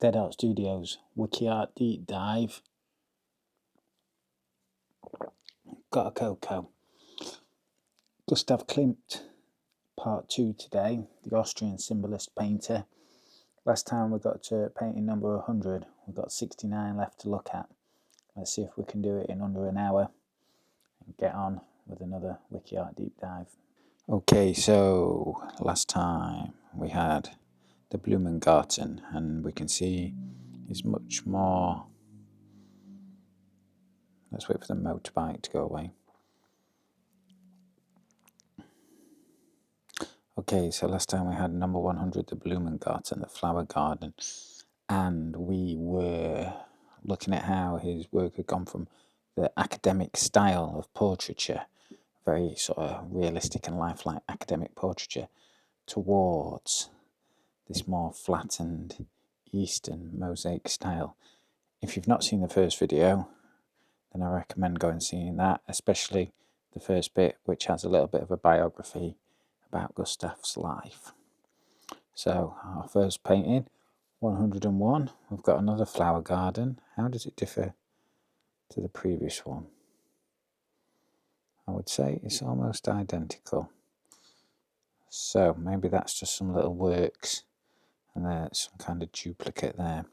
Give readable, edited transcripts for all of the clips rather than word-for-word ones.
Dead Art Studios Wikiart deep dive. Got a cocoa. Gustav Klimt, part 2 today, the Austrian symbolist painter. Last time we got to painting number 100. We've got 69 left to look at. Let's see if we can do it in under an hour and get on with another Wikiart deep dive. Okay, so last time we had the Baumgarten, and we can see it's much more. Let's wait for the motorbike to go away. Okay, so last time we had number 100, the Baumgarten, the flower garden, and we were looking at how his work had gone from the academic style of portraiture, very sort of realistic and lifelike academic portraiture, towards this more flattened Eastern mosaic style. If you've not seen the first video, then I recommend going and seeing that, especially the first bit, which has a little bit of a biography about Gustav's life. So our first painting, 101, we've got another flower garden. How does it differ to the previous one? I would say it's almost identical. So maybe that's just some little works and there's some kind of duplicate there.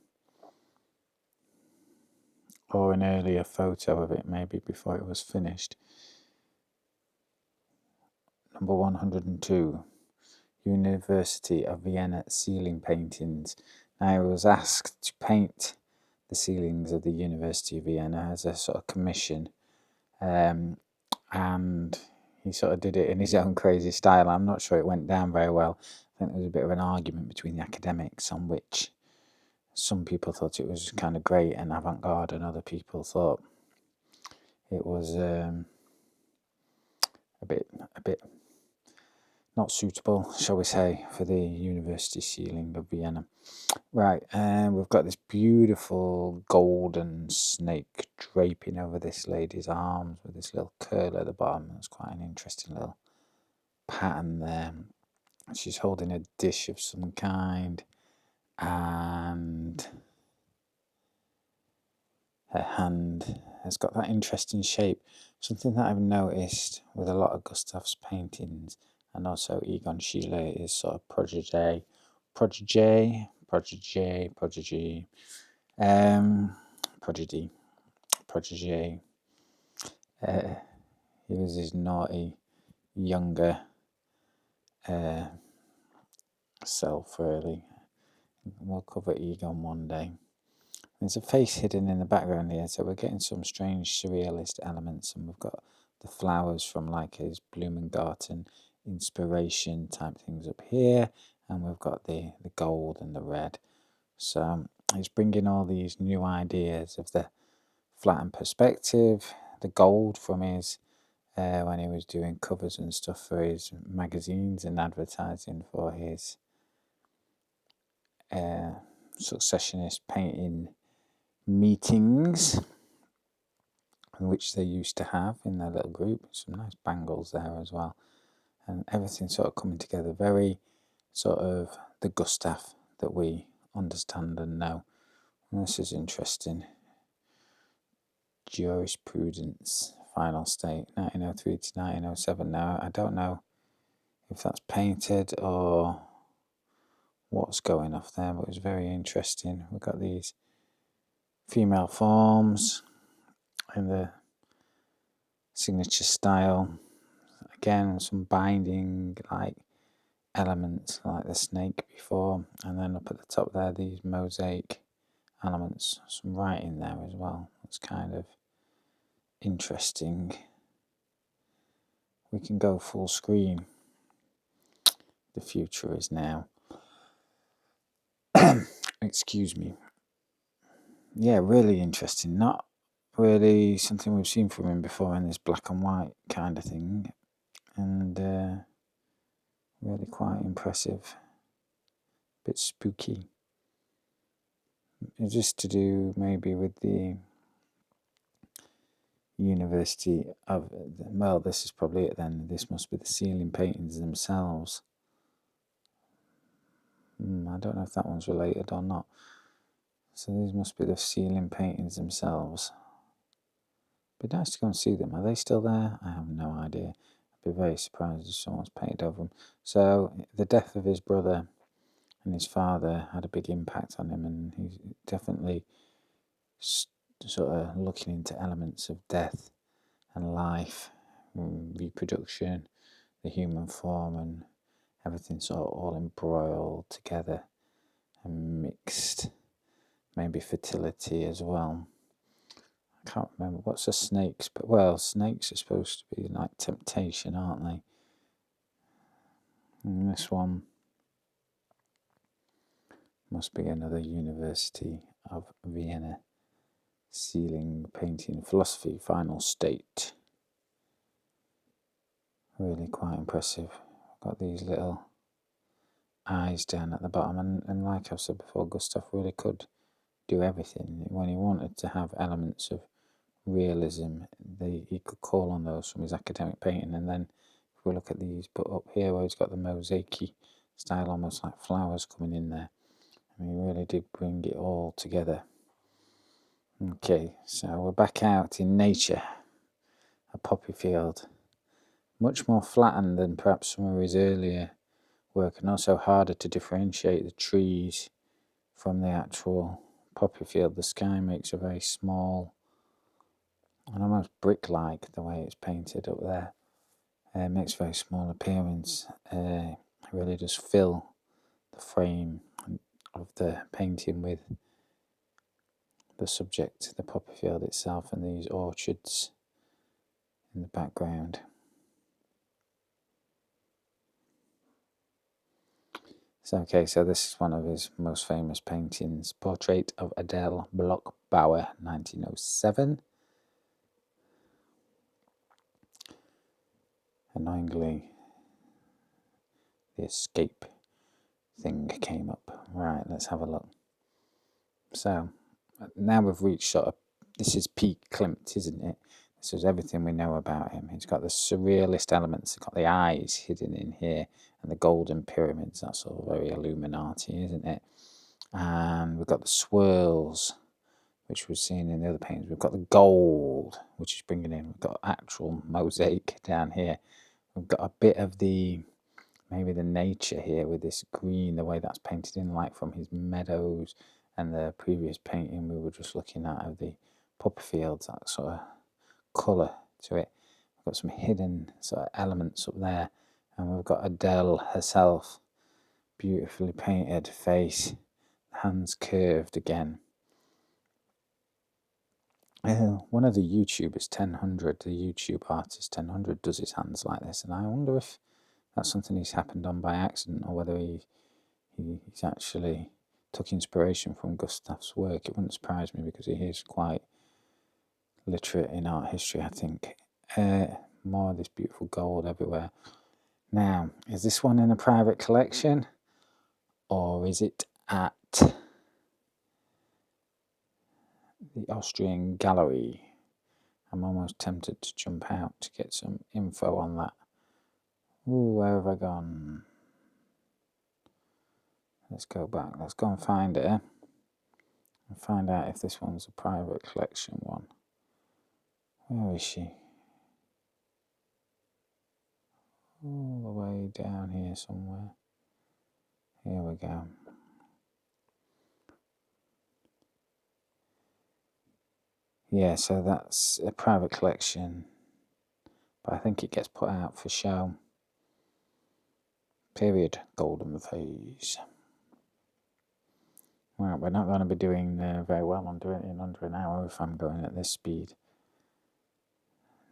Or an earlier photo of it, maybe before it was finished. Number 102, University of Vienna ceiling paintings. Now I was asked to paint the ceilings of the University of Vienna as a sort of commission, and he sort of did it in his own crazy style. I'm not sure it went down very well. I think there was a bit of an argument between the academics on which some people thought it was kind of great and avant-garde, and other people thought it was a bit not suitable, shall we say, for the university ceiling of Vienna. Right, and we've got this beautiful golden snake draping over this lady's arms with this little curl at the bottom. That's quite an interesting little pattern there. She's holding a dish of some kind, and her hand has got that interesting shape. Something that I've noticed with a lot of Gustav's paintings, and also Egon Schiele, is sort of protege. He was his naughty younger self, really. We'll cover Egon one day. There's a face hidden in the background here, so we're getting some strange surrealist elements, and we've got the flowers from like his Blumengarten inspiration type things up here, and we've got the gold and the red. So he's bringing all these new ideas of the flattened perspective, the gold from his when he was doing covers and stuff for his magazines and advertising for his successionist painting meetings, which they used to have in their little group. Some nice bangles there as well, and everything sort of coming together, very sort of the Gustav that we understand and know. And this is interesting. Jurisprudence, final state, 1903 to 1907. Now I don't know if that's painted or what's going off there, but it's very interesting. We've got these female forms in the signature style. Again, some binding like elements like the snake before, and then up at the top there, these mosaic elements, some writing there as well. It's kind of interesting. We can go full screen. The future is now. Excuse me. Yeah, really interesting. Not really something we've seen from him before in this black and white kind of thing, and really quite impressive. Bit spooky. It's just to do maybe with the University of, well, this is probably it then. This must be the ceiling paintings themselves. I don't know if that one's related or not. So these must be the ceiling paintings themselves. Be nice to go and see them. Are they still there? I have no idea. I'd be very surprised if someone's painted over them. So the death of his brother and his father had a big impact on him, and he's definitely sort of looking into elements of death and life, reproduction, the human form, and everything sort of all embroiled together and mixed. Maybe fertility as well. I can't remember. What's the snakes? But well, snakes are supposed to be like temptation, aren't they? And this one must be another University of Vienna ceiling painting philosophy final state. Really quite impressive. Got these little eyes down at the bottom, and like I've said before, Gustav really could do everything. When he wanted to have elements of realism, he could call on those from his academic painting. And then if we look at these, but up here where he's got the mosaic-y style, almost like flowers coming in there, and he really did bring it all together. Okay, so we're back out in nature, a poppy field, much more flattened than perhaps some of his earlier work, and also harder to differentiate the trees from the actual poppy field. The sky makes a very small and almost brick-like the way it's painted up there. It makes a very small appearance. It really does fill the frame of the painting with the subject, the poppy field itself, and these orchards in the background. So this is one of his most famous paintings, Portrait of Adele, Bloch-Bauer, 1907. Annoyingly, the escape thing came up. Right, let's have a look. So now we've reached sort of, this is peak Klimt, isn't it? This is everything we know about him. He's got the surrealist elements. He's got the eyes hidden in here and the golden pyramids. That's all very Illuminati, isn't it? And we've got the swirls, which we've seen in the other paintings. We've got the gold, which is bringing in. We've got actual mosaic down here. We've got a bit of maybe the nature here with this green, the way that's painted in, like from his meadows and the previous painting we were just looking at of the poppy fields, that sort of colour to it. We've got some hidden sort of elements up there, and we've got Adele herself, beautifully painted face, hands curved again. One of the YouTubers, 1000, the YouTube artist 1000, does his hands like this, and I wonder if that's something he's happened on by accident, or whether he's actually took inspiration from Gustav's work. It wouldn't surprise me, because he is quite literate in art history, I think. More of this beautiful gold everywhere. Now, is this one in a private collection, or is it at the Austrian gallery? I'm almost tempted to jump out to get some info on that. Ooh, where have I gone? Let's go back. Let's go and find it, and find out if this one's a private collection one. Where is she? All the way down here somewhere. Here we go. Yeah, so that's a private collection, but I think it gets put out for show. Period. Golden phase. Well, we're not going to be doing very well on doing it in under an hour if I'm going at this speed.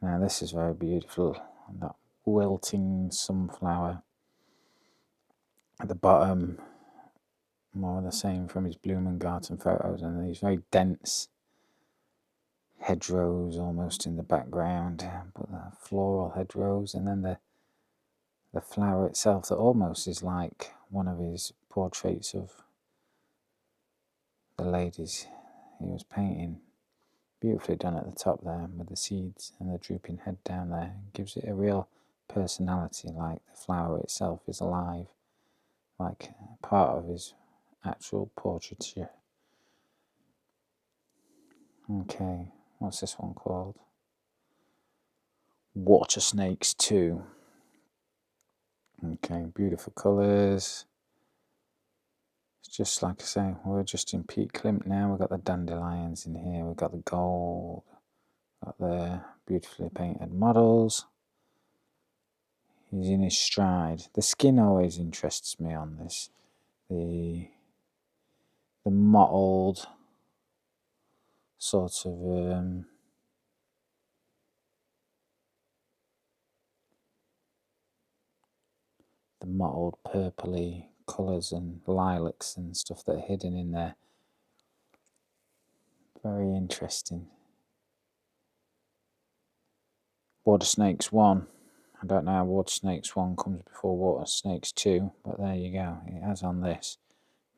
Now this is very beautiful. That wilting sunflower at the bottom, more of the same from his Baumgarten photos, and these very dense hedgerows almost in the background, but the floral hedgerows, and then the flower itself that almost is like one of his portraits of the ladies he was painting. Beautifully done at the top there with the seeds and the drooping head down there. It gives it a real personality, like the flower itself is alive, like part of his actual portraiture. Okay, what's this one called? Water Snakes 2. Okay, beautiful colours. It's just like I say, we're just in peak Klimt now. We've got the dandelions in here, we've got the gold, got the beautifully painted models. He's in his stride. The skin always interests me on this. The mottled sort of the mottled purpley colours and lilacs and stuff that are hidden in there. Very interesting. Water Snakes 1. I don't know how Water Snakes 1 comes before Water Snakes 2, but there you go. It has on this.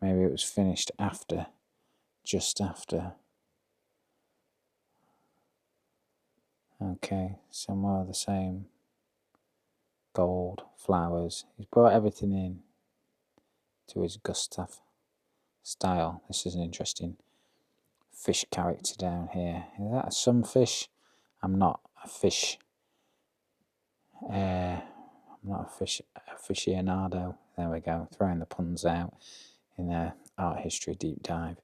Maybe it was finished after, just after. Okay, some more of the same. Gold, flowers. He's brought everything in to his Gustav style. This is an interesting fish character down here. Is that a sunfish? I'm not a fish. I'm not a fish aficionado. There we go, throwing the puns out in a art history deep dive.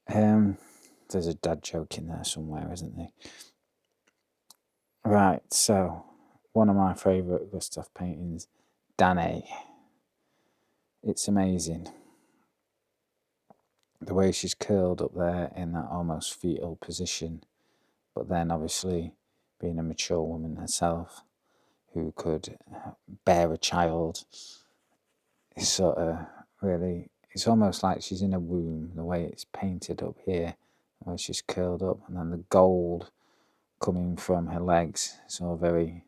There's a dad joke in there somewhere, isn't there? Right, so one of my favourite Gustav paintings, Danae. It's amazing. The way she's curled up there in that almost fetal position, but then obviously being a mature woman herself who could bear a child, is sort of really, it's almost like she's in a womb, the way it's painted up here, where she's curled up, and then the gold coming from her legs. It's all very,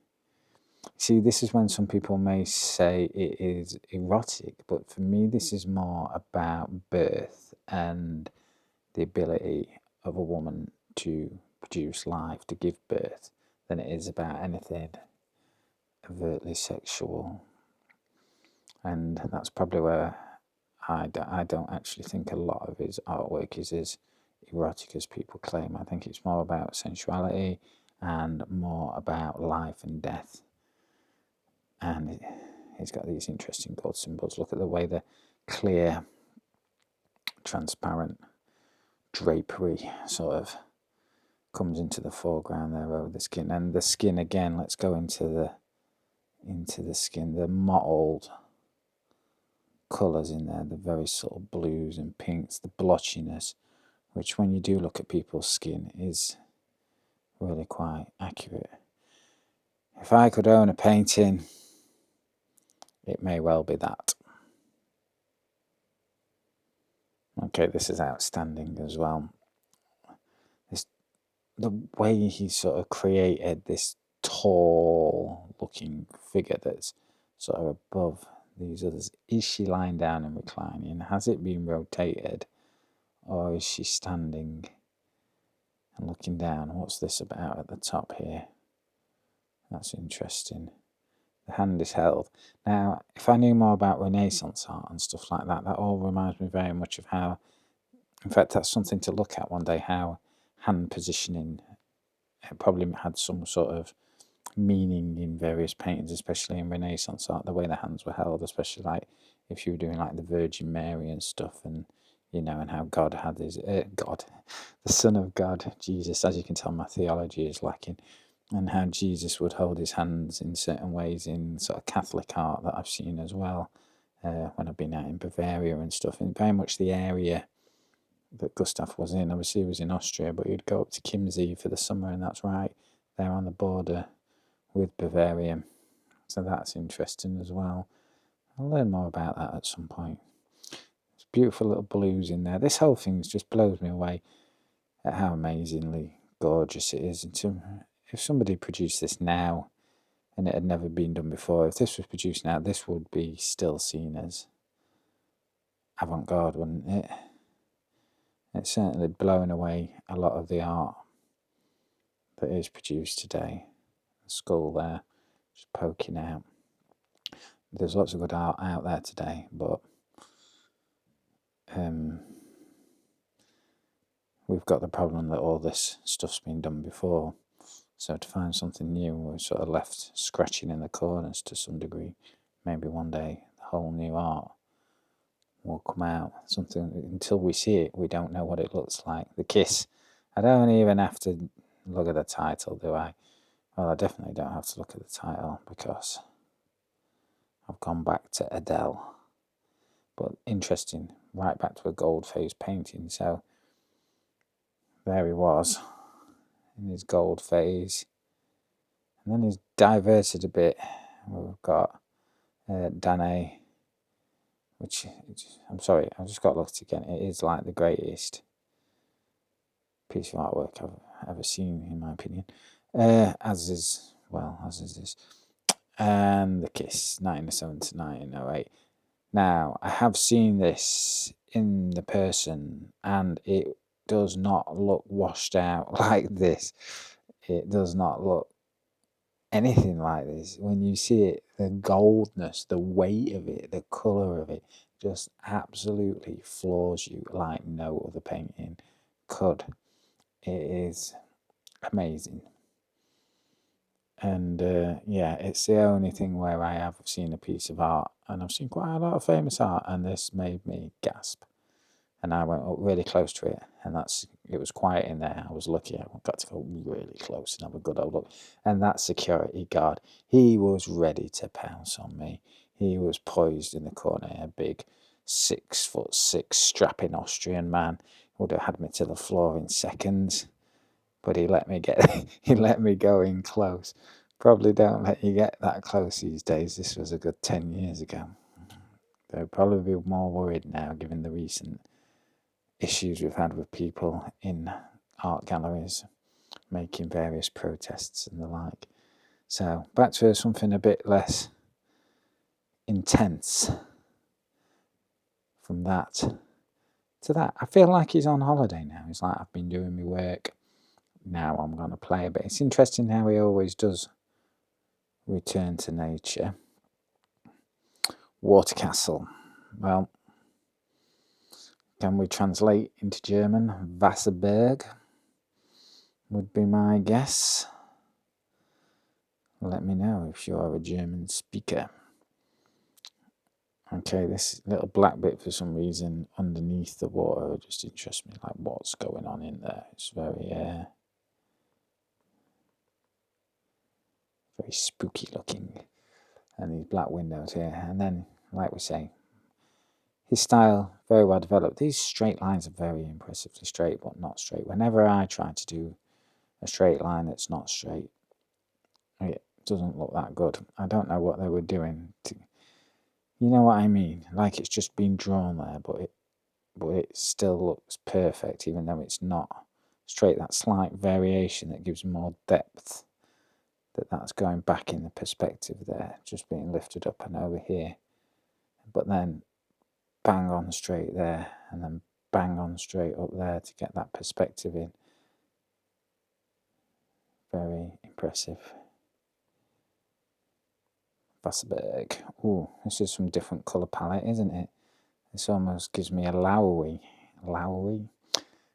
see, this is when some people may say it is erotic, but for me this is more about birth and the ability of a woman to produce life, to give birth, than it is about anything overtly sexual. And that's probably where I don't actually think a lot of his artwork is as erotic as people claim. I think it's more about sensuality and more about life and death. And he's got these interesting gold symbols. Look at the way the clear, transparent drapery sort of comes into the foreground there over the skin. And the skin again, let's go into the skin, the mottled colours in there, the very subtle blues and pinks, the blotchiness, which when you do look at people's skin is really quite accurate. If I could own a painting, it may well be that. Okay, this is outstanding as well. The way he sort of created this tall looking figure that's sort of above these others. Is she lying down and reclining? Has it been rotated? Or is she standing and looking down? What's this about at the top here? That's interesting. The hand is held. Now, if I knew more about Renaissance art and stuff like that, that all reminds me very much of how, in fact, that's something to look at one day, how hand positioning probably had some sort of meaning in various paintings, especially in Renaissance art, the way the hands were held, especially like if you were doing like the Virgin Mary and stuff, and you know, and how God had his God, the Son of God, Jesus. As you can tell, my theology is lacking, and how Jesus would hold his hands in certain ways in sort of Catholic art that I've seen as well when I've been out in Bavaria and stuff, and very much the area that Gustav was in. Obviously, he was in Austria, but he'd go up to Chiemsee for the summer, and that's right there on the border with Bavaria. So that's interesting as well. I'll learn more about that at some point. There's beautiful little blues in there. This whole thing just blows me away at how amazingly gorgeous it is. And if somebody produced this now and it had never been done before, if this was produced now, this would be still seen as avant-garde, wouldn't it? It's certainly blowing away a lot of the art that is produced today. The skull there, just poking out. There's lots of good art out there today, but we've got the problem that all this stuff's been done before. So to find something new, we're sort of left scratching in the corners to some degree. Maybe one day the whole new art will come out. Something, until we see it, we don't know what it looks like. The Kiss. I don't even have to look at the title, do I? Well, I definitely don't have to look at the title because I've gone back to Adele. But interesting, right back to a gold phase painting. So there he was in his gold phase. And then he's diverted a bit. We've got Danae, which, I'm sorry, I've just got to look at it again. It is like the greatest piece of artwork I've ever seen, in my opinion. As is this. And The Kiss, 1907 to 1908. Now, I have seen this in the person, and it does not look washed out like this. It does not look anything like this. When you see it, the goldness, the weight of it, the colour of it, just absolutely floors you like no other painting could. It is amazing. And yeah, it's the only thing where I have seen a piece of art, and I've seen quite a lot of famous art, and this made me gasp. And I went up really close to it, and it was quiet in there. I was lucky. I got to go really close and have a good old look. And that security guard, he was ready to pounce on me. He was poised in the corner, a big 6'6" strapping Austrian man. Would have had me to the floor in seconds, but he let me go in close. Probably don't let you get that close these days. This was a good 10 years ago. They'll probably be more worried now, given the recent issues we've had with people in art galleries making various protests and the like. So back to something a bit less intense. From that to that, I feel like he's on holiday now. He's like, I've been doing my work, now I'm going to play a bit. It's interesting how he always does return to nature. Water Castle. Well, can we translate into German? Wasserberg would be my guess. Let me know if you are a German speaker. Okay, this little black bit for some reason underneath the water just interests me, like what's going on in there. It's very spooky looking. And these black windows here. And then, like we say, his style, very well developed. These straight lines are very impressively straight, but not straight. Whenever I try to do a straight line that's not straight, it doesn't look that good. I don't know what they were doing. You know what I mean? Like it's just been drawn there, but it still looks perfect, even though it's not straight. That slight variation that gives more depth, that's going back in the perspective there, just being lifted up and over here. But then bang on straight there, and then bang on straight up there to get that perspective in. Very impressive. Wasserberg. Ooh, this is some different colour palette, isn't it? This almost gives me a Lowry. Lowry?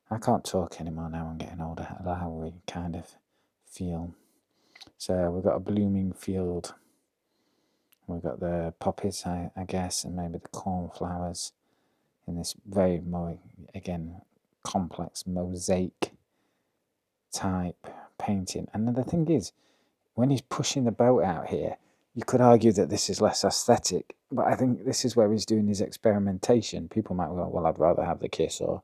I can't talk anymore now, I'm getting older. A Lowry kind of feel. So we've got a blooming field. We've got the poppies, I guess, and maybe the cornflowers in this very more, again, complex mosaic type painting. And then the thing is, when he's pushing the boat out here, you could argue that this is less aesthetic, but I think this is where he's doing his experimentation. People might go, well, I'd rather have the Kiss or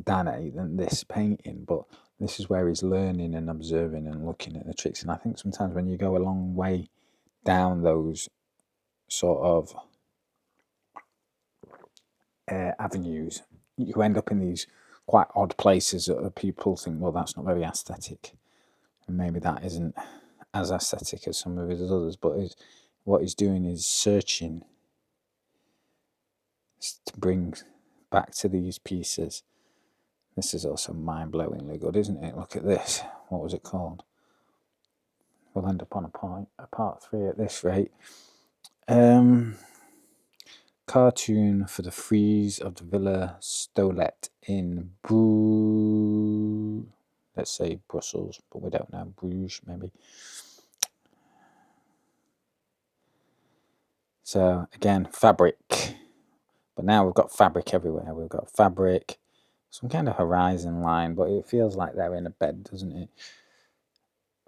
Danae than this painting, but this is where he's learning and observing and looking at the tricks. And I think sometimes when you go a long way down those sort of avenues, you end up in these quite odd places that people think, well, that's not very aesthetic. And maybe that isn't as aesthetic as some of his others, but what he's doing is searching to bring back to these pieces. This is also mind-blowingly good, isn't it? Look at this. What was it called? We'll end up on a part 3 at this rate. Cartoon for the frieze of the Villa Stolet in let's say Brussels, but we don't know, Bruges maybe. So again, fabric, but now we've got fabric everywhere. We've got fabric, some kind of horizon line, but it feels like they're in a bed, doesn't it?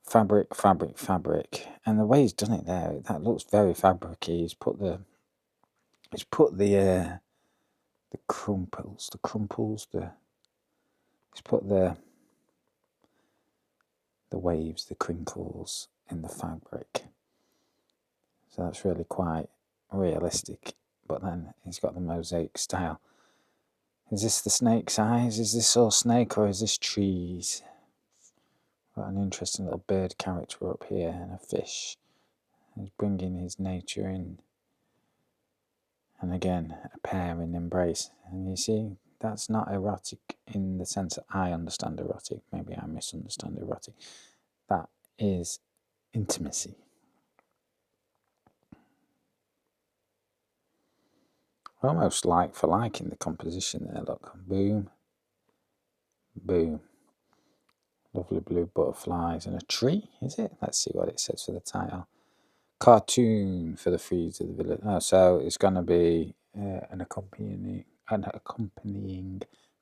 Fabric, fabric, fabric, and the way he's done it there, that looks very fabricy. He's put the crumples, he's put the waves, the crinkles in the fabric. So that's really quite realistic. But then he's got the mosaic style. Is this the snake's eyes? Is this all snake or is this trees? Got an interesting little bird character up here and a fish. He's bringing his nature in. And again, a pair in embrace. And you see, that's not erotic in the sense that I understand erotic. Maybe I misunderstand erotic. That is intimacy. Almost like for like in the composition there, look. Boom. Boom. Lovely blue butterflies and a tree, is it? Let's see what it says for the title. Cartoon for the frieze of the village. Oh, so it's going to be an accompanying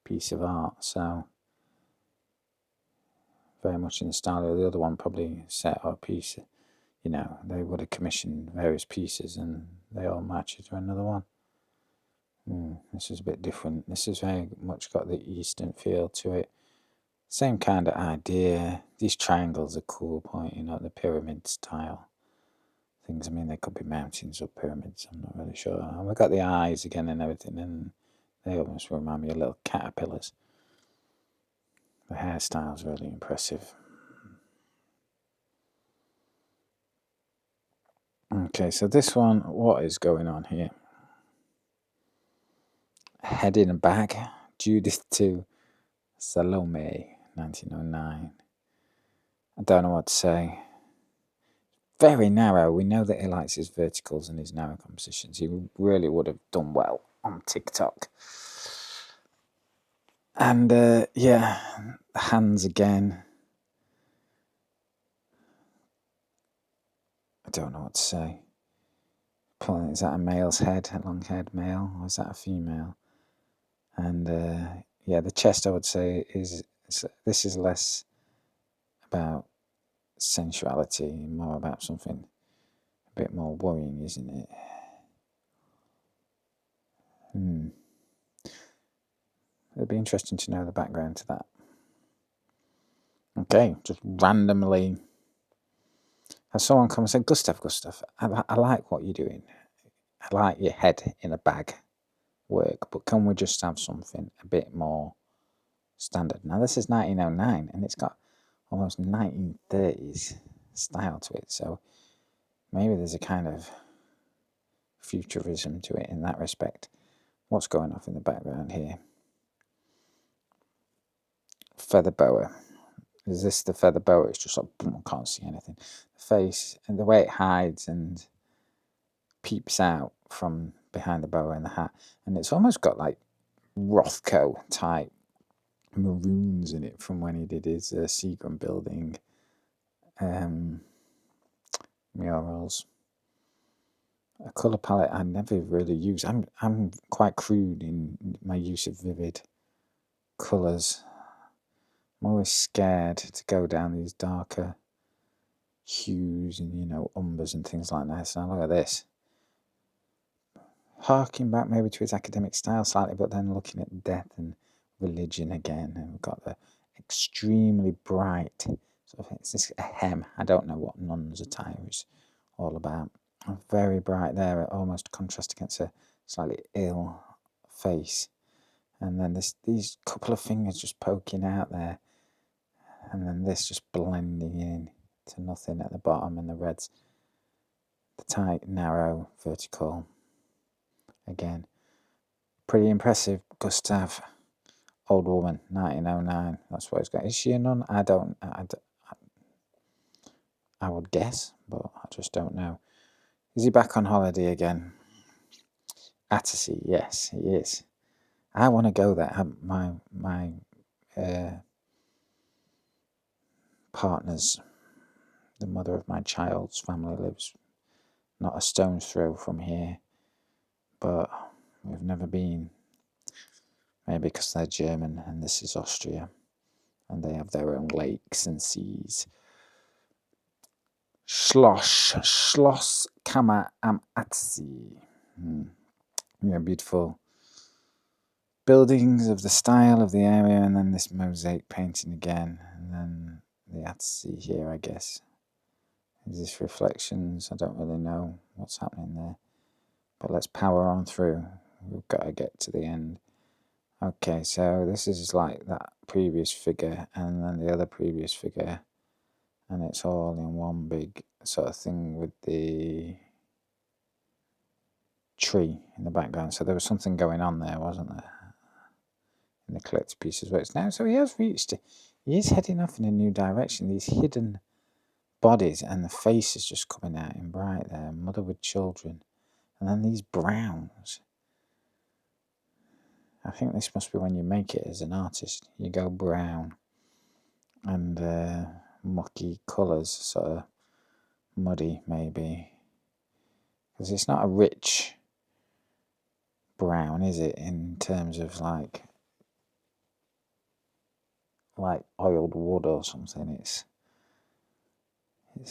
piece of art. So very much in the style of the other one, probably set or piece. You know, they would have commissioned various pieces and they all match to another one. This is a bit different. This has very much got the Eastern feel to it. Same kind of idea. These triangles are cool, pointing at the pyramid style things. I mean, they could be mountains or pyramids. I'm not really sure. And we've got the eyes again and everything, and they almost remind me of little caterpillars. The hairstyle's really impressive. Okay, so this one, what is going on here? Head in a bag, Judith to Salome, 1909. I don't know what to say. Very narrow. We know that he likes his verticals and his narrow compositions. He really would have done well on TikTok. And yeah, the hands again. I don't know what to say. Is that a male's head, a long-haired male, or is that a female? And yeah, the chest, I would say, this is less about sensuality, more about something a bit more worrying, isn't it? It'd be interesting to know the background to that. Okay, just randomly has someone come and said, Gustav, I like what you're doing. I like your head in a bag work, but can we just have something a bit more standard? Now, this is 1909, and it's got almost 1930s style to it, so maybe there's a kind of futurism to it in that respect. What's going off in the background here? Feather boa. Is this the feather boa? It's just like, boom, I can't see anything. The face and the way it hides and peeps out from behind the boa and the hat. And it's almost got like Rothko type maroons in it from when he did his Seagram building murals. A colour palette I never really use. I'm quite crude in my use of vivid colours. I'm always scared to go down these darker hues and, you know, umbers and things like that. So look at this. Harking back maybe to his academic style slightly, but then looking at death and religion again. And we've got the extremely bright, sort of, it's this a hem. I don't know what nun's attire is all about. Very bright there, it almost contrasts against a slightly ill face. And then these couple of fingers just poking out there. And then this just blending in to nothing at the bottom, and the reds. The tight, narrow, vertical. Again, pretty impressive, Gustav. Old woman, 1909. That's what he's got. Is she a nun? I would guess, but I just don't know. Is he back on holiday again? Attersee, yes, he is. I want to go there. My partner's, the mother of my child's family lives not a stone's throw from here, but we've never been. Maybe because they're German and this is Austria, and they have their own lakes and seas. Schloss Kammer am Attersee. Yeah, beautiful buildings of the style of the area, and then this mosaic painting again, and then the Attersee here, I guess. Is this reflections? I don't really know what's happening there, but let's power on through. We've got to get to the end. Okay, so this is like that previous figure, and then the other previous figure, and it's all in one big sort of thing with the tree in the background. So there was something going on there, wasn't there? In the collected pieces where it's now. So he has reached it. He is heading off in a new direction. These hidden bodies and the face is just coming out in bright there. Mother with children. And then these browns. I think this must be when you make it as an artist. You go brown and mucky colours, sort of muddy maybe. Because it's not a rich brown, is it, in terms of like oiled wood or something. It's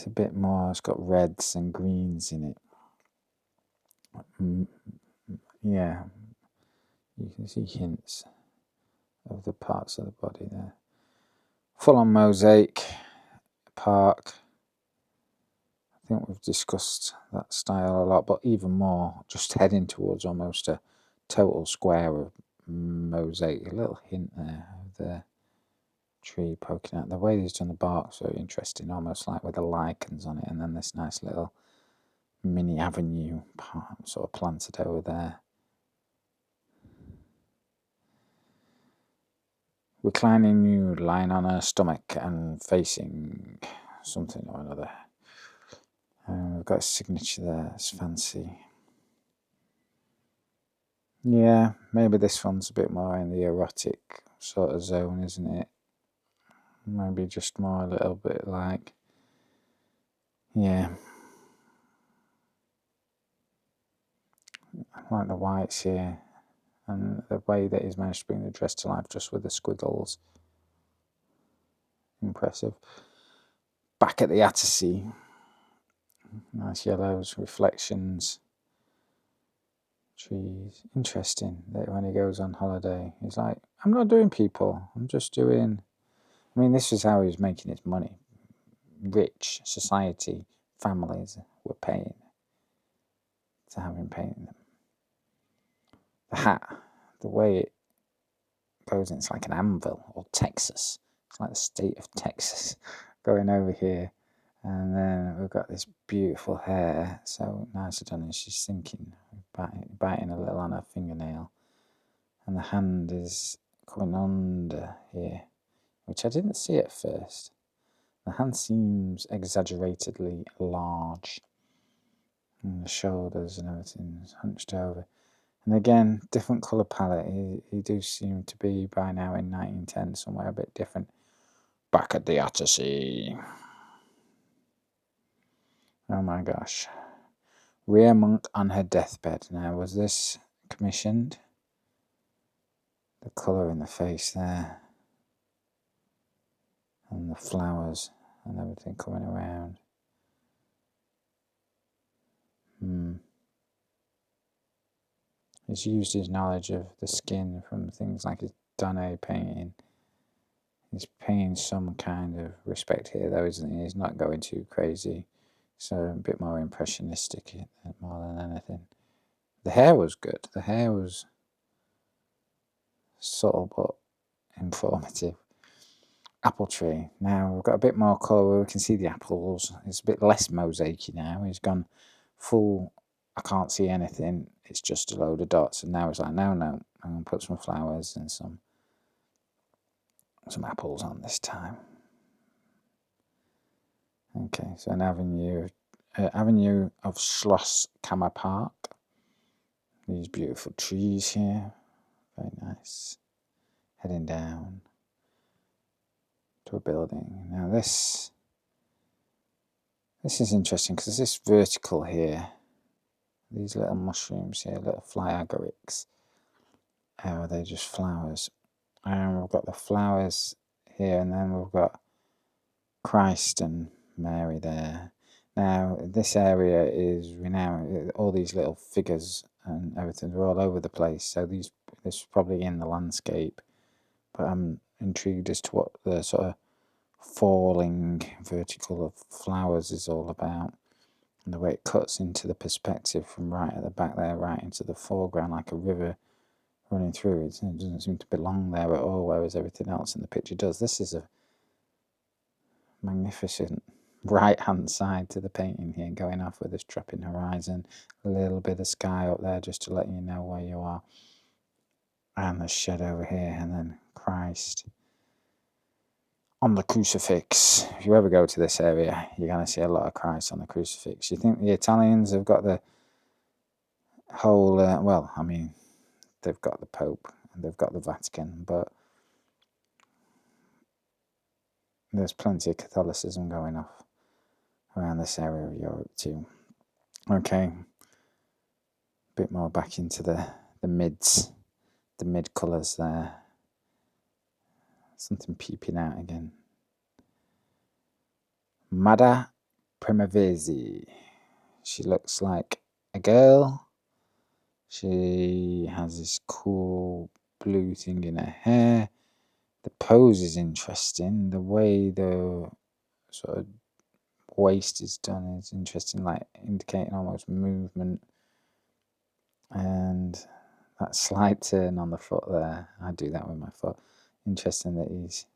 a bit more, it's got reds and greens in it. Yeah, you can see hints of the parts of the body there. Full on mosaic park. I think we've discussed that style a lot, but even more, just heading towards almost a total square of mosaic. A little hint there of the tree poking out. The way he's done the bark's very interesting, almost like with the lichens on it, and then this nice little mini avenue sort of planted over there. Reclining nude, lying on her stomach and facing something or another. We've got a signature there, it's fancy. Yeah, maybe this one's a bit more in the erotic sort of zone, isn't it? Maybe just more a little bit like, yeah. I like the whites here, and the way that he's managed to bring the dress to life just with the squiggles. Impressive. Back at the Attersee. Nice yellows, reflections, trees. Interesting that when he goes on holiday, he's like, I'm not doing people, I'm just doing... I mean, this is how he was making his money. Rich society, families were paying to have him paint them. The hat, the way it goes in, it's like an anvil, or Texas. It's like the state of Texas going over here. And then we've got this beautiful hair, so nicely done, and she's thinking, biting a little on her fingernail. And the hand is coming under here, which I didn't see at first. The hand seems exaggeratedly large, and the shoulders and everything's hunched over. And again, different colour palette. He do seem to be, by now in 1910, somewhere a bit different. Back at the Attersee. Oh my gosh. Rear monk on her deathbed. Now, was this commissioned? The colour in the face there. And the flowers and everything coming around. He's used his knowledge of the skin from things like his Donnay painting. He's paying some kind of respect here, though, isn't he? He's not going too crazy. So a bit more impressionistic more than anything. The hair was good. The hair was subtle but informative. Apple tree. Now we've got a bit more colour where we can see the apples. It's a bit less mosaicy now. He's gone full, I can't see anything. It's just a load of dots. And now it's like, no, I'm going to put some flowers and some apples on this time. Okay, so an avenue of Schloss Kammer Park. These beautiful trees here, very nice. Heading down to a building. Now this is interesting because this vertical here, these little mushrooms here, little fly agarics, they're just flowers. And we've got the flowers here, and then we've got Christ and Mary there. Now, this area is renowned, all these little figures and everything are all over the place. So this is probably in the landscape. But I'm intrigued as to what the sort of falling vertical of flowers is all about. And the way it cuts into the perspective from right at the back there, right into the foreground, like a river running through. It doesn't seem to belong there at all, whereas everything else in the picture does. This is a magnificent right-hand side to the painting here, going off with this dropping horizon, a little bit of sky up there just to let you know where you are, and the shed over here, and then Christ on the crucifix. If you ever go to this area, you're going to see a lot of Christ on the crucifix. You think the Italians have got the whole, well, I mean, they've got the Pope and they've got the Vatican, but there's plenty of Catholicism going off around this area of Europe too. Okay, a bit more back into the mids, the mid colours there. Something peeping out again. Mada Primavesi. She looks like a girl. She has this cool blue thing in her hair. The pose is interesting. The way the sort of waist is done is interesting, like indicating almost movement. And that slight turn on the foot there, I do that with my foot. Interesting that he's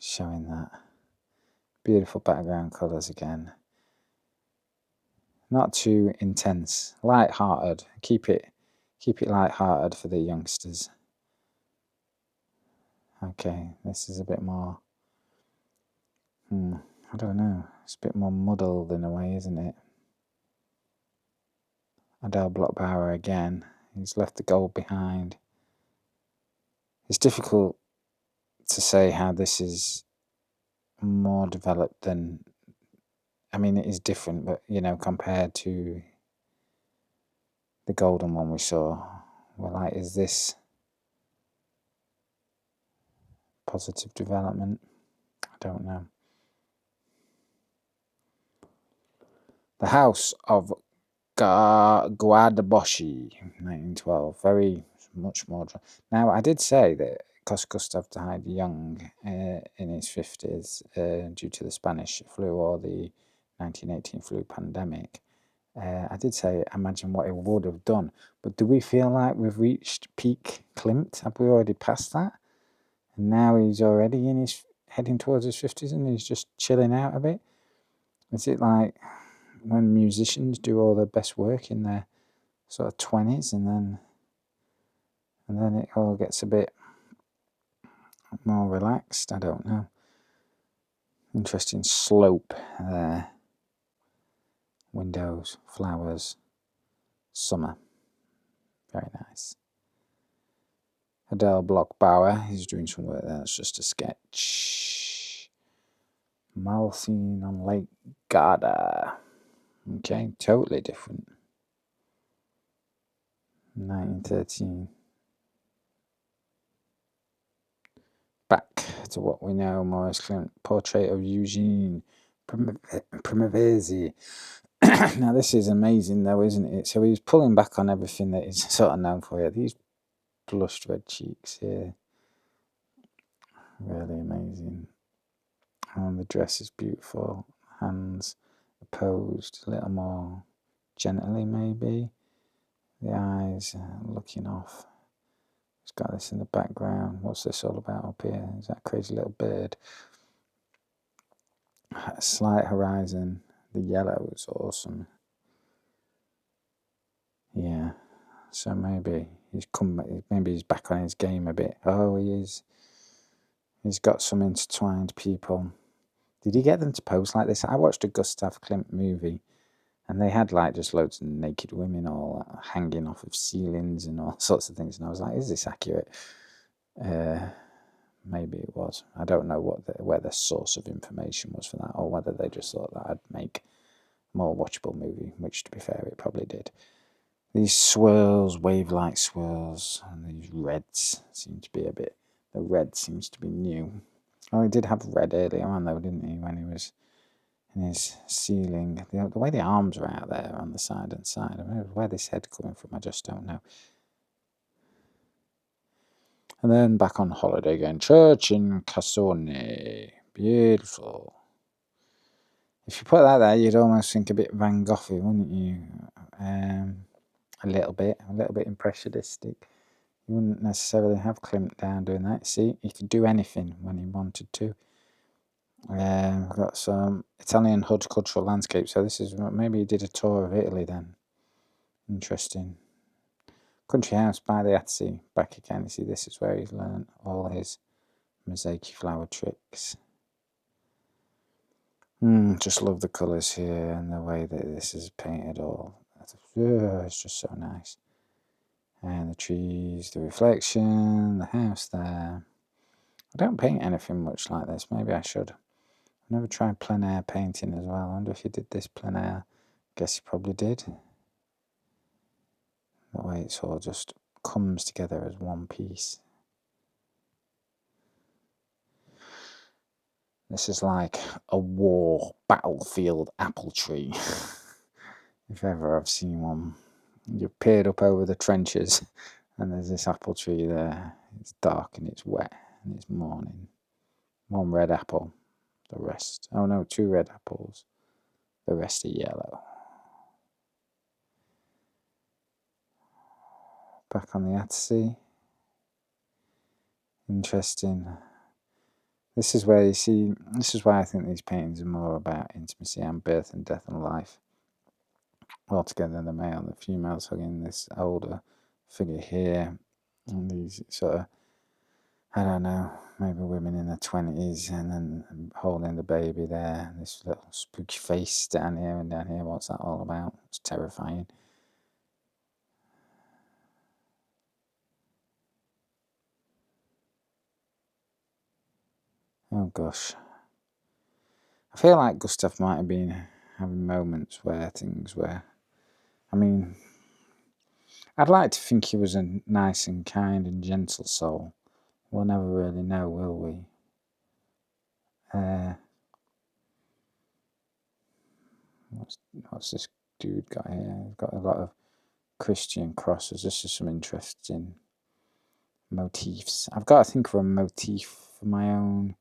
showing that. Beautiful background colours again. Not too intense, light-hearted. Keep it light-hearted for the youngsters. Okay, this is a bit more, I don't know, it's a bit more muddled in a way, isn't it? Adele Bloch-Bauer again, he's left the gold behind. It's difficult to say how this is more developed than, I mean, it is different, but, you know, compared to the golden one we saw, well, like, is this positive development? I don't know. The House of Guadaboshi, 1912, very much more. Now, I did say that because Gustav died young in his 50s due to the Spanish flu or the 1918 flu pandemic, I did say, imagine what it would have done. But do we feel like we've reached peak Klimt? Have we already passed that? And now he's already heading towards his 50s and he's just chilling out a bit? Is it like when musicians do all their best work in their sort of 20s and then it all gets a bit more relaxed? I don't know. Interesting slope there. Windows, flowers, summer. Very nice. Adele Bloch-Bauer, he's doing some work there. It's just a sketch. Malthine on Lake Garda. Okay, totally different. 1913. Back to what we know, Maurice Klimt, portrait of Eugene Primavesi. Now this is amazing though, isn't it? So he's pulling back on everything that he's sort of known for here. These blushed red cheeks here. Really amazing. And the dress is beautiful. Hands posed a little more gently maybe. The eyes looking off. It's got this in the background. What's this all about up here? Is that crazy little bird? Slight horizon. The yellow is awesome. Yeah. So maybe he's back on his game a bit. Oh, he is. He's got some intertwined people. Did he get them to pose like this? I watched a Gustav Klimt movie And they had like just loads of naked women all hanging off of ceilings and all sorts of things. And I was like, is this accurate? Maybe it was. I don't know where the source of information was for that, or whether they just thought that I'd make a more watchable movie, which, to be fair, it probably did. These swirls, wave-like swirls, and these reds seem to be a bit... The red seems to be new. Oh, he did have red earlier on, though, didn't he, when he was in his ceiling? The way the arms are out there on the side and side, I mean, where this head coming from, I just don't know. And then back on holiday again. Church in Cassone. Beautiful. If you put that there, you'd almost think a bit Van Gogh-y, wouldn't you? A little bit impressionistic. You wouldn't necessarily have Klimt down doing that. See, he could do anything when he wanted to. We've got some Italian horticultural landscape. So this is, maybe he did a tour of Italy then. Interesting. Country house by the Atzi. Back again. You see, this is where he's learned all his mosaic flower tricks. Just love the colours here and the way that this is painted all. It's just so nice. And the trees, the reflection, the house there. I don't paint anything much like this. Maybe I should. I've never tried plein air painting as well. I wonder if he did this plein air. Guess he probably did. That way it all just comes together as one piece. This is like a war battlefield apple tree. If ever I've seen one. You've peered up over the trenches and there's this apple tree there. It's dark and it's wet and it's morning. One red apple, the rest... Oh no, 2 red apples. The rest are yellow. Back on the Atzi. Interesting. This is where you see... This is why I think these paintings are more about intimacy and birth and death and life. Altogether, the male and the females hugging this older figure here. And these sort of... I don't know, maybe women in their 20s and then holding the baby there. This little spooky face down here and down here. What's that all about? It's terrifying. Oh gosh. I feel like Gustav might have been having moments where things were... I mean, I'd like to think he was a nice and kind and gentle soul. We'll never really know, will we? What's this dude got here? He's got a lot of Christian crosses. This is some interesting motifs. I've got to think of a motif for my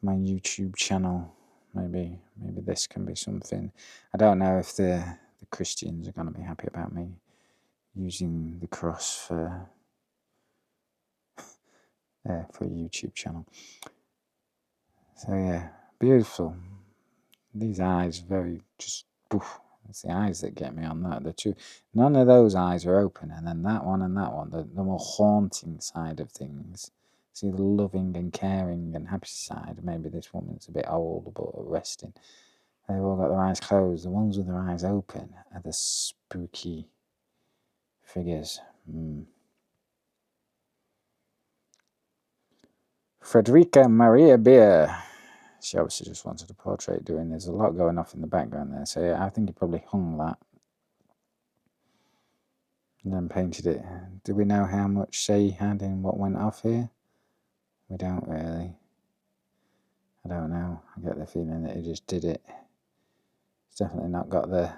YouTube channel. Maybe this can be something. I don't know if the Christians are going to be happy about me using the cross for a YouTube channel. So yeah, beautiful. These eyes, very just... Poof. It's the eyes that get me on that. The two, none of those eyes are open, and then that one and that one, the more haunting side of things. See the loving and caring and happy side. Maybe this woman's a bit old but resting. They've all got their eyes closed. The ones with their eyes open are the spooky figures. Frederica Maria Beer. She obviously just wanted a portrait doing. There's a lot going off in the background there, so yeah, I think he probably hung that and then painted it. Do we know how much say he had in what went off here? We don't really. I don't know. I get the feeling that he just did it. It's definitely not got the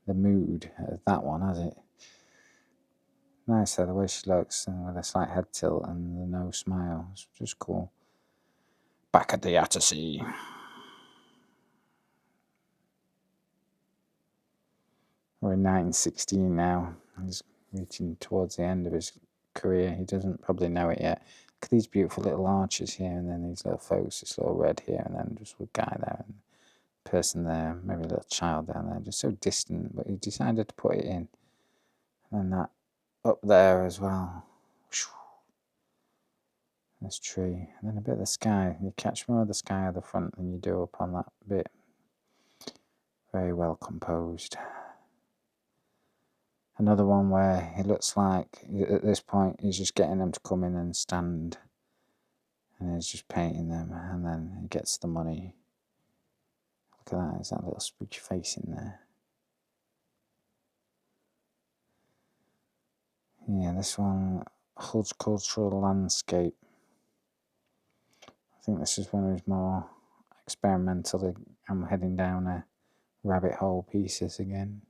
mood of that one, has it? Nice though, the way she looks, and with a slight head tilt and the no smile. It's just cool. Back at the Attersea. We're in 1916 now. He's reaching towards the end of his career. He doesn't probably know it yet. Look at these beautiful little arches here, and then these little folks, this little red here, and then just a guy there, and a person there, maybe a little child down there, just so distant, but he decided to put it in. And then that up there as well. This tree, and then a bit of the sky. You catch more of the sky at the front than you do up on that bit. Very well composed. Another one where it looks like at this point he's just getting them to come in and stand, and he's just painting them, and then he gets the money. Look at that, there's that little spooky face in there. Yeah, this one, horticultural landscape. I think this is one of his more experimental. I'm heading down a rabbit hole pieces again.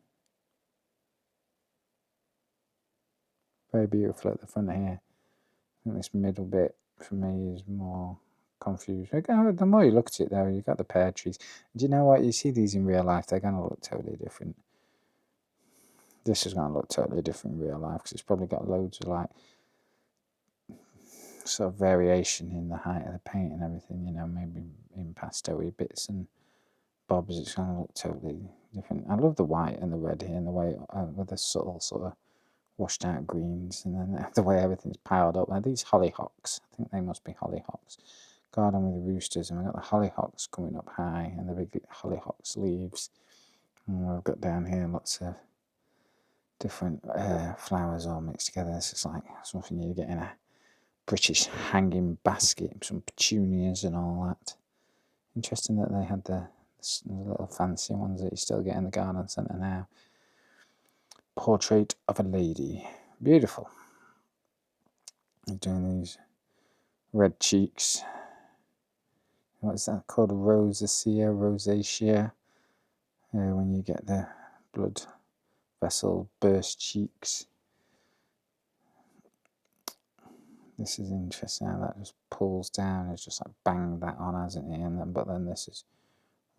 Very beautiful at the front here. I think this middle bit for me is more confused. The more you look at it though, you've got the pear trees. Do you know what? You see these in real life, they're going to look totally different. This is going to look totally different in real life because it's probably got loads of like sort of variation in the height of the paint and everything, maybe in pastel-y bits and bobs. It's going to look totally different. I love the white and the red here and the way with the subtle sort of washed out greens, and then the way everything's piled up. Now these hollyhocks, I think they must be hollyhocks. Garden with the roosters, and we've got the hollyhocks coming up high and the big hollyhocks leaves. And we've got down here lots of different flowers all mixed together. This is like something you get in a British hanging basket, some petunias and all that. Interesting that they had the little fancy ones that you still get in the garden centre now. Portrait of a lady. Beautiful. They're doing these red cheeks. What is that called? Rosacea. When you get the blood vessel burst cheeks. This is interesting how that just pulls down. It's just like banged that on, hasn't it? But then this is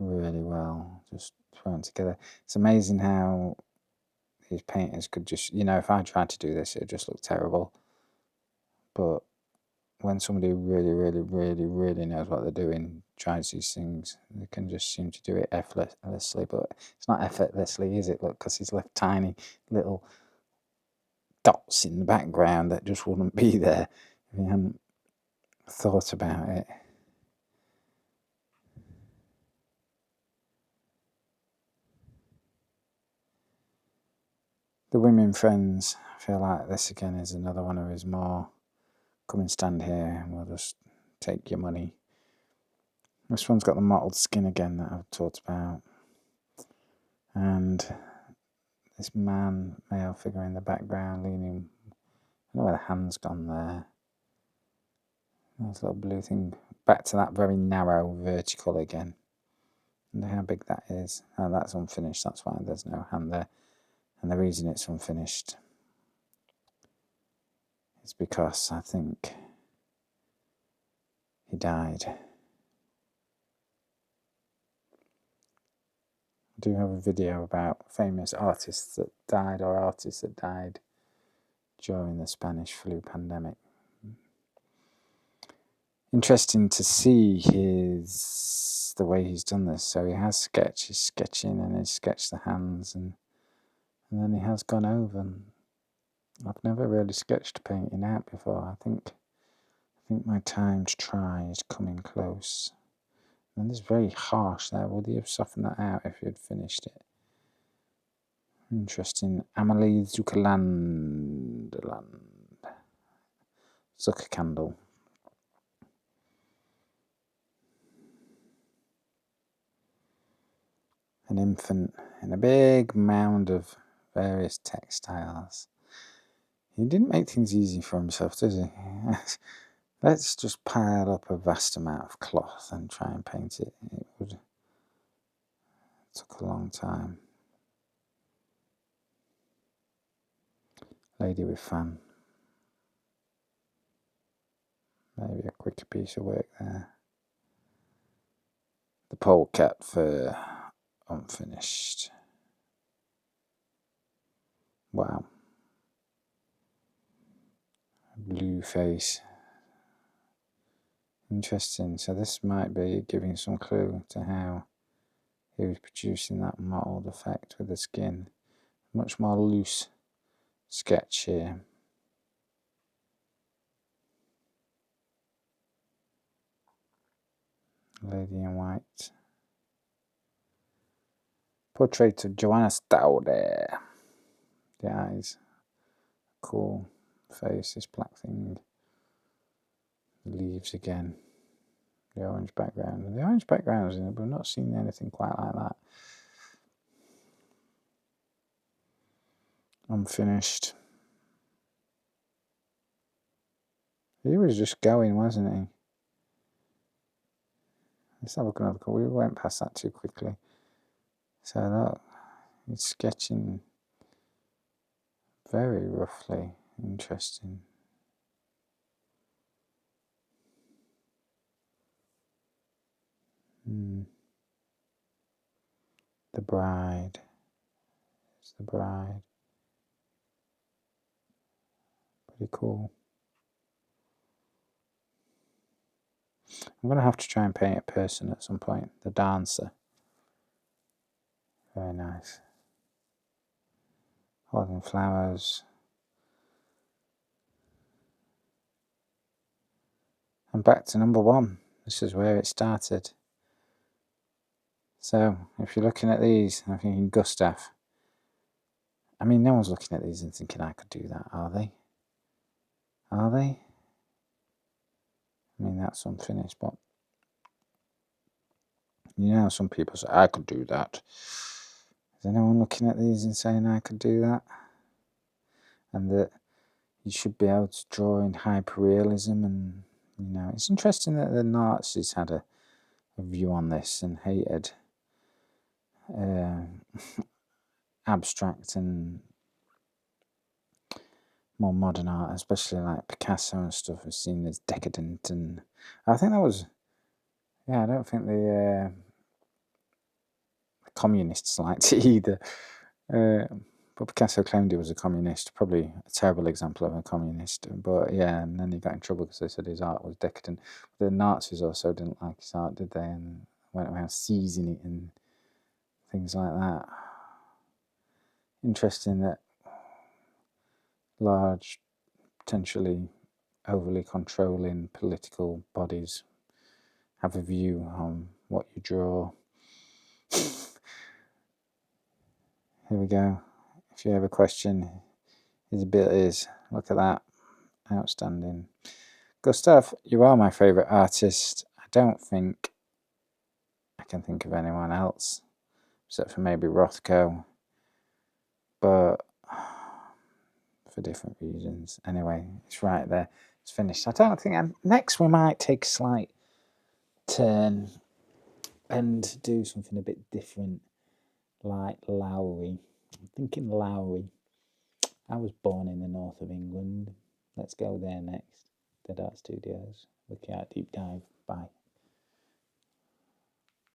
really well just thrown together. It's amazing how these painters could just, if I tried to do this, it would just look terrible. But when somebody really, really, really, really knows what they're doing, tries these things, they can just seem to do it effortlessly. But it's not effortlessly, is it? Look, because he's left tiny little dots in the background that just wouldn't be there if he hadn't thought about it. The women friends, I feel like this again is another one of his more, come and stand here and we'll just take your money. This one's got the mottled skin again that I've talked about. And this male figure in the background leaning, I don't know where the hand's gone there. There's a little blue thing. Back to that very narrow vertical again. I wonder how big that is. Oh, that's unfinished, that's why there's no hand there. And the reason it's unfinished is because I think he died. I do have a video about famous artists that died or artists that died during the Spanish flu pandemic. Interesting to see the way he's done this. So he has he's sketching and he's sketched the hands and then he has gone over. And I've never really sketched painting out before. I think my time to try is coming close. And this is very harsh there. Would he have softened that out if he had finished it? Interesting. Amelie Zuckerkandel. An infant in a big mound of various textiles. He didn't make things easy for himself, did he? Let's just pile up a vast amount of cloth and try and paint it. It took a long time. Lady with fan. Maybe a quicker piece of work there. The polecat fur, unfinished. Wow. Blue face. Interesting. So this might be giving some clue to how he was producing that mottled effect with the skin. Much more loose sketch here. Lady in white. Portrait of Johanna Staude. The eyes. Cool. Face, this black thing. The leaves again. The orange background. The orange background, we've not seen anything quite like that. Unfinished. He was just going, wasn't he? Let's have a another look. We went past that too quickly. So look, it's sketching very roughly. Interesting. The bride. It's the bride. Pretty cool. I'm going to have to try and paint a person at some point. The dancer. Very nice. Holding flowers. And back to number 1. This is where it started. So, if you're looking at these, I'm thinking Gustav. I mean, no one's looking at these and thinking I could do that, are they? Are they? I mean, that's unfinished, but you know, some people say, I could do that. Is anyone looking at these and saying I could do that? And that you should be able to draw in hyperrealism, and, you know, it's interesting that the Nazis had a view on this and hated abstract and more modern art, especially like Picasso and stuff, was seen as decadent. And I think that was, I don't think the communists liked it either. But Picasso claimed he was a communist, probably a terrible example of a communist. But yeah, and then he got in trouble because they said his art was decadent. The Nazis also didn't like his art, did they? And went around seizing it and things like that. Interesting that large, potentially overly controlling political bodies have a view on what you draw. Here we go. If you have a question, his abilities, look at that. Outstanding. Gustav, you are my favourite artist. I don't think I can think of anyone else, except for maybe Rothko, but for different reasons. Anyway, it's right there. It's finished. I don't think... next we might take a slight turn and do something a bit different, like Lowry. I'm thinking Lowry. I was born in the north of England. Let's go there next. Dead Art Studios. Wikiart Deep Dive. Bye.